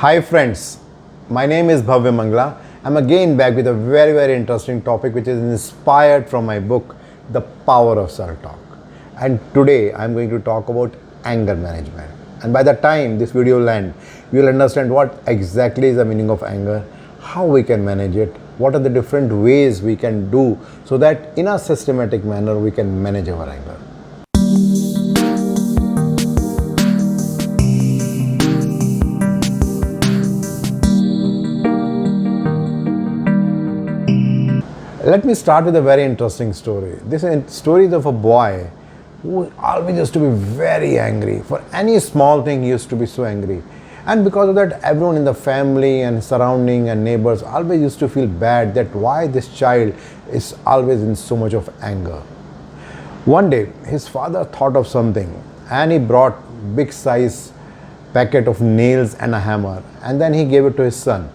Hi friends, my name is Bhavya Mangla. I'm again back with a very interesting topic which is inspired from my book, The Power of Self-Talk. And today I'm going to talk about anger management. And by the time this video will end, you'll understand what exactly is the meaning of anger, how we can manage it, what are the different ways we can do so that in a systematic manner we can manage our anger. Let me start with a very interesting story. This story is of a boy who always used to be very angry. For any small thing, he used to be so angry. And because of that, everyone in the family and surrounding and neighbors always used to feel bad that why this child is always in so much of anger. One day, his father thought of something and he brought big size packet of nails and a hammer, and then he gave it to his son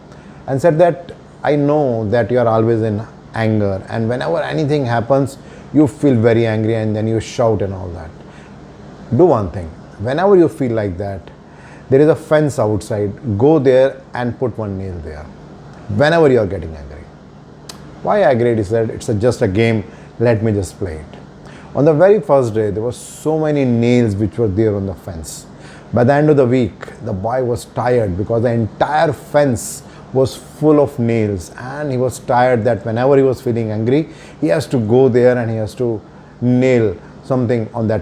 and said that I know that you are always in anger, and whenever anything happens you feel very angry and then you shout and all that. Do one thing, whenever you feel like that, there is a fence outside, go there and put one nail there whenever you are getting angry. Why I agreed? He said it's just a game, let me just play it. On the very first day there were so many nails which were there on the fence. By the end of the week the boy was tired because the entire fence was full of nails, and he was tired that whenever he was feeling angry he has to go there and he has to nail something on that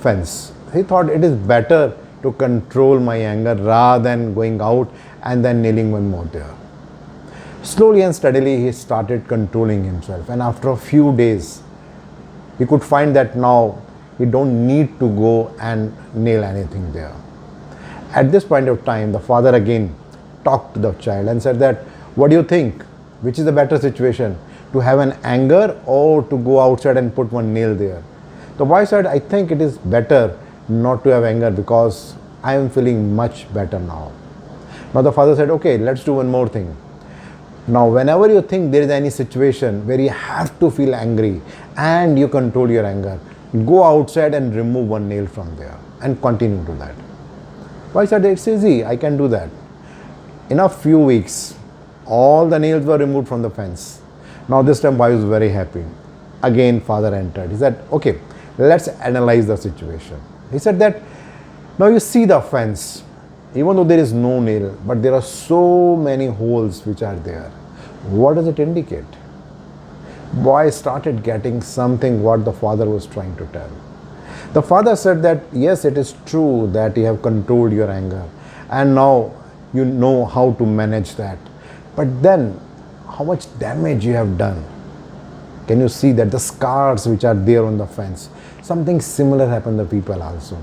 fence. He thought it is better to control my anger rather than going out and then nailing one more there. Slowly and steadily he started controlling himself, and after a few days he could find that now he don't need to go and nail anything there. At this point of time the father again talked to the child and said that what do you think, which is the better situation, to have an anger or to go outside and put one nail there? The boy said, I think it is better not to have anger because I am feeling much better now. Now the father said, okay, let's do one more thing. Now whenever you think there is any situation where you have to feel angry and you control your anger, go outside and remove one nail from there and continue to that. Boy said, it's easy, I can do that. In a few weeks, all the nails were removed from the fence. Now this time boy was very happy. Again father entered. He said, okay, let's analyze the situation. He said that now you see the fence, even though there is no nail, but there are so many holes which are there. What does it indicate? Boy started getting something what the father was trying to tell. The father said that yes, it is true that you have controlled your anger and now you know how to manage that, but then how much damage you have done. Can you see that the scars which are there on the fence? Something similar happened to people also.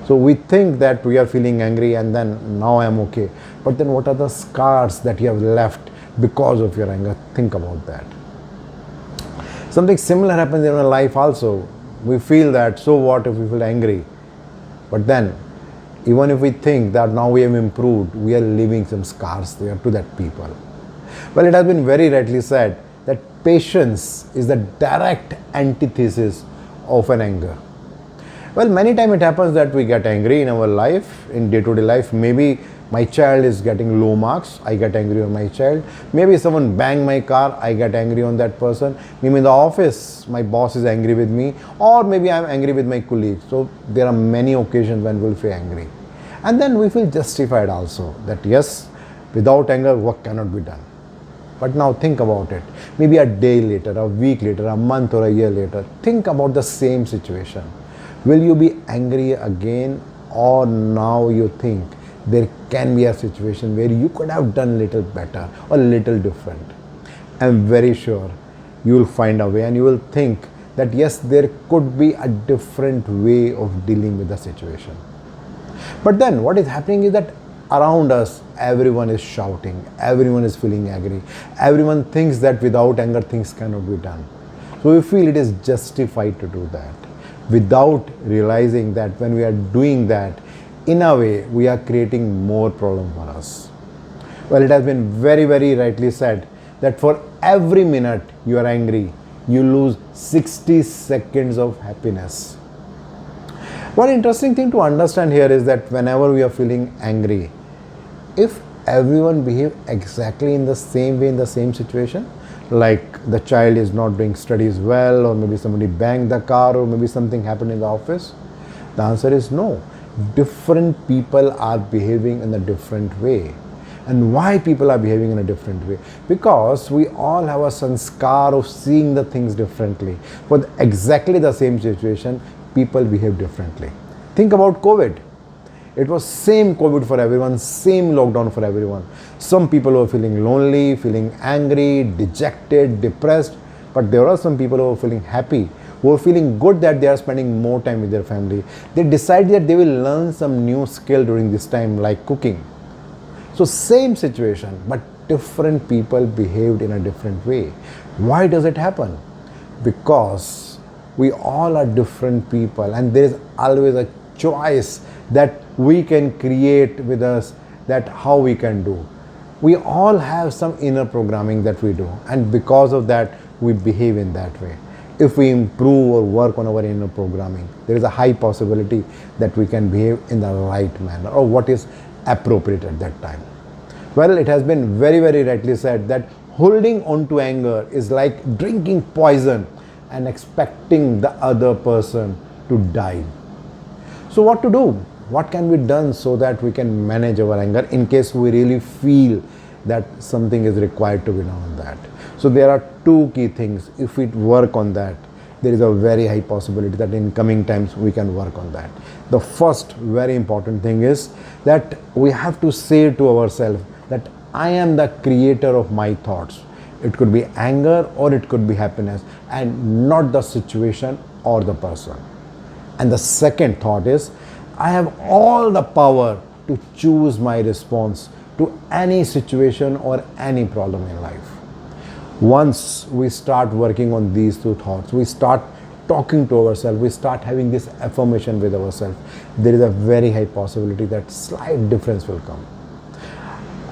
So we think that we are feeling angry and then now I am okay, but then what are the scars that you have left because of your anger? Think about that. Something similar happens in our life also. We feel that so what if we feel angry, but then even if we think that now we have improved, we are leaving some scars there to that people. Well, it has been very rightly said that patience is the direct antithesis of an anger. Well, many times it happens that we get angry in our life, in day-to-day life. Maybe my child is getting low marks, I get angry on my child. Maybe someone banged my car, I get angry on that person. Maybe in the office, my boss is angry with me, or maybe I am angry with my colleagues. So there are many occasions when we feel angry. And then we feel justified also that yes, without anger, work cannot be done. But now think about it. Maybe a day later, a week later, a month or a year later, think about the same situation. Will you be angry again, or now you think there can be a situation where you could have done little better or little different? I'm very sure you will find a way and you will think that yes, there could be a different way of dealing with the situation. But then what is happening is that around us everyone is shouting, everyone is feeling angry, everyone thinks that without anger things cannot be done. So we feel it is justified to do that without realizing that when we are doing that, in a way we are creating more problem for us. Well, it has been very rightly said that for every minute you are angry, you lose 60 seconds of happiness. One interesting thing to understand here is that whenever we are feeling angry, If everyone behave exactly in the same way in the same situation, like the child is not doing studies well, or maybe somebody banged the car, or maybe something happened in the office, the answer is no. Different people are behaving in a different way. And why people are behaving in a different way? Because we all have a sanskar of seeing the things differently. For exactly the same situation, people behave differently. Think about COVID. It was same COVID for everyone, same lockdown for everyone. Some people were feeling lonely, feeling angry, dejected, depressed, but there are some people who are feeling happy, who are feeling good that they are spending more time with their family. They decide that they will learn some new skill during this time, like cooking. So same situation, but different people behaved in a different way. Why does it happen? Because we all are different people, and there is always a choice that we can create with us, that how we can do. We all have some inner programming that we do, and because of that we behave in that way. If we improve or work on our inner programming, there is a high possibility that we can behave in the right manner, or what is appropriate at that time. Well, it has been very, very rightly said that holding on to anger is like drinking poison and expecting the other person to die. So what to do? What can be done so that we can manage our anger in case we really feel that something is required to be done on that? So there are two key things. If we work on that, there is a very high possibility that in coming times we can work on that. The first very important thing is that we have to say to ourselves that I am the creator of my thoughts. It could be anger or it could be happiness, and not the situation or the person. And the second thought is, I have all the power to choose my response to any situation or any problem in life. Once we start working on these two thoughts, we start talking to ourselves, we start having this affirmation with ourselves, there is a very high possibility that slight difference will come.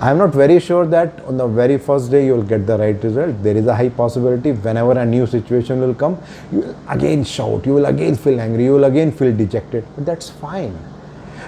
I am not very sure that on the very first day you will get the right result. There is a high possibility whenever a new situation will come, you will again shout, you will again feel angry, you will again feel dejected. But that's fine.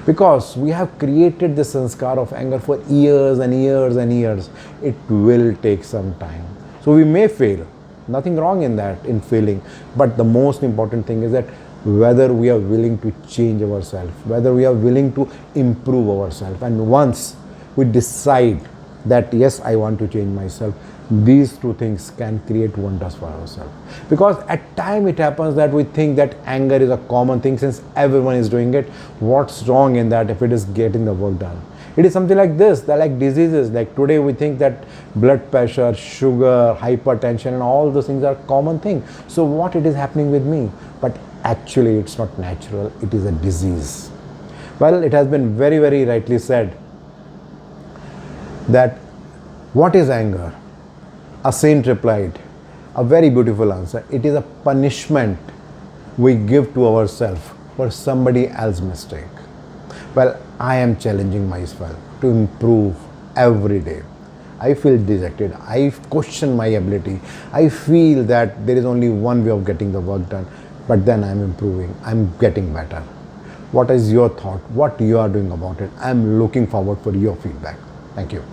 Because we have created this sanskar of anger for years and years and years. It will take some time. So we may fail. Nothing wrong in that, in failing. But the most important thing is that whether we are willing to change ourselves, whether we are willing to improve ourselves. And once we decide that yes, I want to change myself, these two things can create wonders for ourselves. Because at time it happens that we think that anger is a common thing since everyone is doing it. What's wrong in that if it is getting the work done? It is something like this, that like diseases, like today we think that blood pressure, sugar, hypertension and all those things are common thing. So what it is happening with me? But actually it's not natural, it is a disease. Well, it has been very, very rightly said that what is anger? A saint replied, a very beautiful answer. It is a punishment we give to ourselves for somebody else's mistake. Well, I am challenging myself to improve every day. I feel dejected. I question my ability. I feel that there is only one way of getting the work done. But then I am improving. I am getting better. What is your thought? What you are doing about it? I am looking forward for your feedback. Thank you.